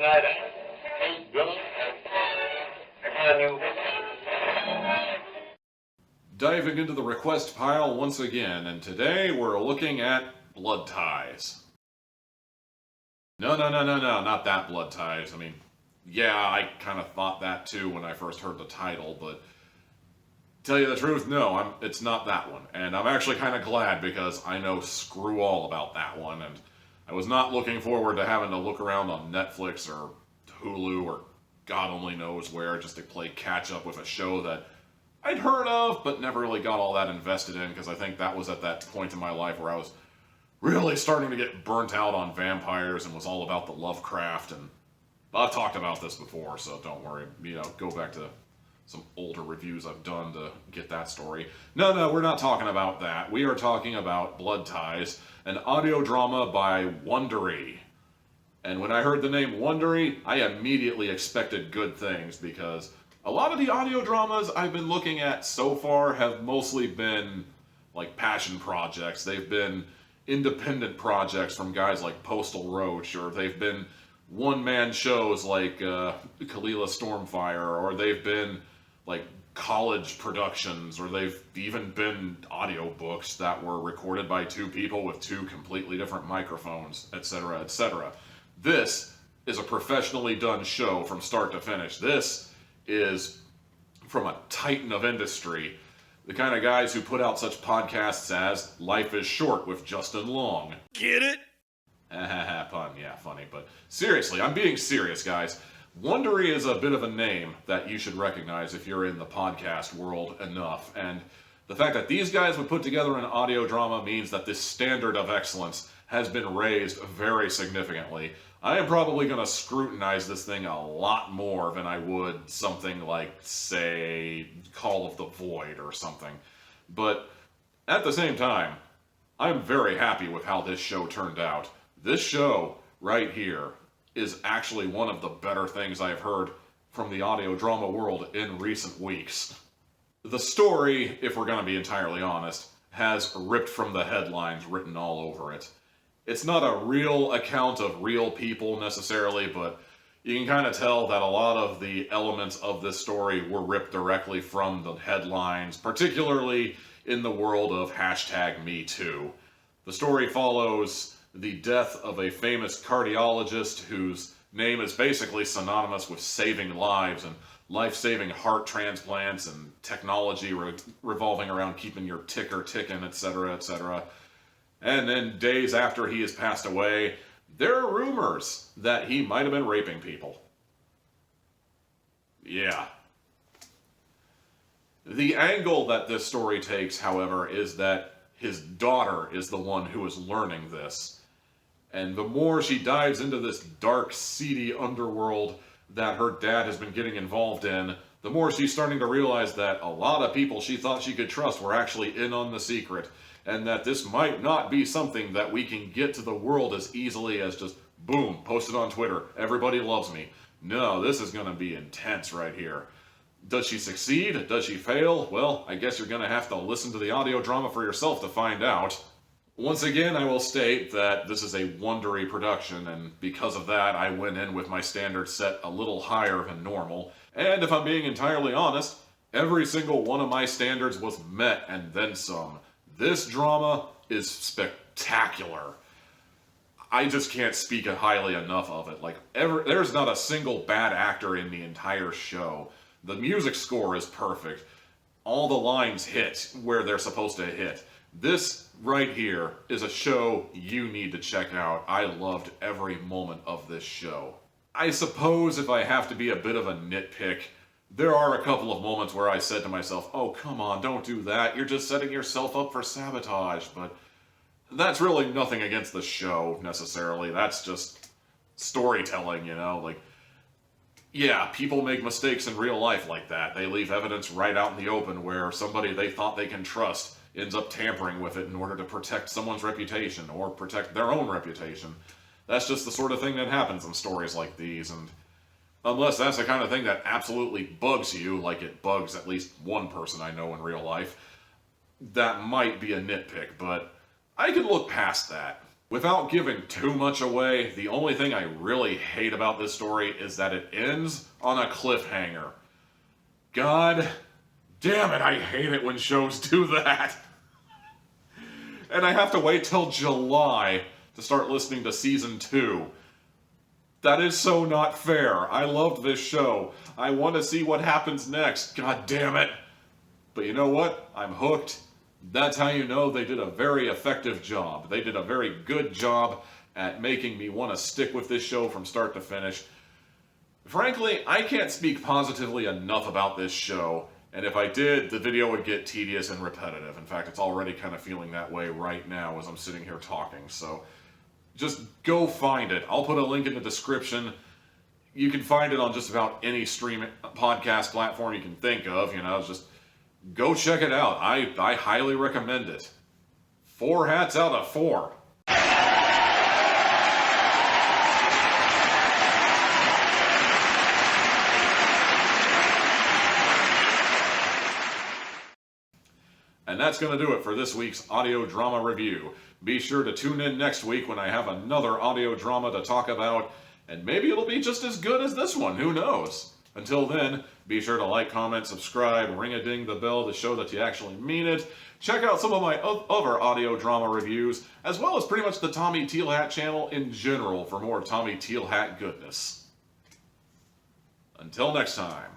tonight, Diving into the request pile once again, and today we're looking at BloodTies. No, not that BloodTies. I mean, yeah, I kind of thought that too when I first heard the title, but tell you the truth, no, it's not that one. And I'm actually kind of glad because I know screw all about that one, and I was not looking forward to having to look around on Netflix or Hulu or God only knows where just to play catch up with a show that I'd heard of, but never really got all that invested in, because I think that was at that point in my life where I was really starting to get burnt out on vampires and was all about the Lovecraft, and I've talked about this before, so don't worry, go back to some older reviews I've done to get that story. No, we're not talking about that. We are talking about BloodTies, an audio drama by Wondery. And when I heard the name Wondery, I immediately expected good things, because a lot of the audio dramas I've been looking at so far have mostly been like passion projects. They've been independent projects from guys like Postal Roach, or they've been one-man shows like Kalila Stormfire, or they've been like college productions, or they've even been audiobooks that were recorded by two people with two completely different microphones, etc., etc. This is a professionally done show from start to finish. This is from a titan of industry, the kind of guys who put out such podcasts as Life is Short with Justin Long. Get it? Pun, yeah, funny, but seriously, I'm being serious, guys. Wondery is a bit of a name that you should recognize if you're in the podcast world enough, and the fact that these guys would put together an audio drama means that this standard of excellence has been raised very significantly. I am probably going to scrutinize this thing a lot more than I would something like, say, Call of the Void or something. But at the same time, I'm very happy with how this show turned out. This show right here is actually one of the better things I've heard from the audio drama world in recent weeks. The story, if we're going to be entirely honest, has ripped from the headlines written all over it. It's not a real account of real people necessarily, but you can kind of tell that a lot of the elements of this story were ripped directly from the headlines, particularly in the world of #MeToo. The story follows the death of a famous cardiologist whose name is basically synonymous with saving lives and life-saving heart transplants and technology revolving around keeping your ticker ticking, etc., etc. And then days after he has passed away, there are rumors that he might have been raping people. Yeah. The angle that this story takes, however, is that his daughter is the one who is learning this. And the more she dives into this dark, seedy underworld that her dad has been getting involved in, the more she's starting to realize that a lot of people she thought she could trust were actually in on the secret, and that this might not be something that we can get to the world as easily as just, boom, post it on Twitter, everybody loves me. No, this is going to be intense right here. Does she succeed? Does she fail? Well, I guess you're going to have to listen to the audio drama for yourself to find out. Once again, I will state that this is a Wondery production, and because of that, I went in with my standards set a little higher than normal. And if I'm being entirely honest, every single one of my standards was met and then some. This drama is spectacular. I just can't speak highly enough of it. There's not a single bad actor in the entire show. The music score is perfect. All the lines hit where they're supposed to hit. This right here is a show you need to check out. I loved every moment of this show. I suppose if I have to be a bit of a nitpick, there are a couple of moments where I said to myself, oh, come on, don't do that. You're just setting yourself up for sabotage. But that's really nothing against the show, necessarily. That's just storytelling, Yeah, people make mistakes in real life like that. They leave evidence right out in the open where somebody they thought they can trust ends up tampering with it in order to protect someone's reputation or protect their own reputation. That's just the sort of thing that happens in stories like these, and unless that's the kind of thing that absolutely bugs you, like it bugs at least one person I know in real life, that might be a nitpick, but I can look past that. Without giving too much away, the only thing I really hate about this story is that it ends on a cliffhanger. God damn it, I hate it when shows do that. And I have to wait till July to start listening to season 2. That is so not fair. I loved this show. I want to see what happens next. God damn it. But you know what? I'm hooked. That's how you know they did a very effective job. They did a very good job at making me want to stick with this show from start to finish. Frankly, I can't speak positively enough about this show, and if I did, the video would get tedious and repetitive. In fact, it's already kind of feeling that way right now as I'm sitting here talking, so just go find it. I'll put a link in the description. You can find it on just about any stream podcast platform you can think of, just go check it out. I highly recommend it. 4 hats out of 4. And that's going to do it for this week's audio drama review. Be sure to tune in next week when I have another audio drama to talk about, and maybe it'll be just as good as this one, who knows? Until then, be sure to like, comment, subscribe, ring-a-ding the bell to show that you actually mean it. Check out some of my other audio drama reviews, as well as pretty much the Tommy Tealhat channel in general for more Tommy Tealhat goodness. Until next time.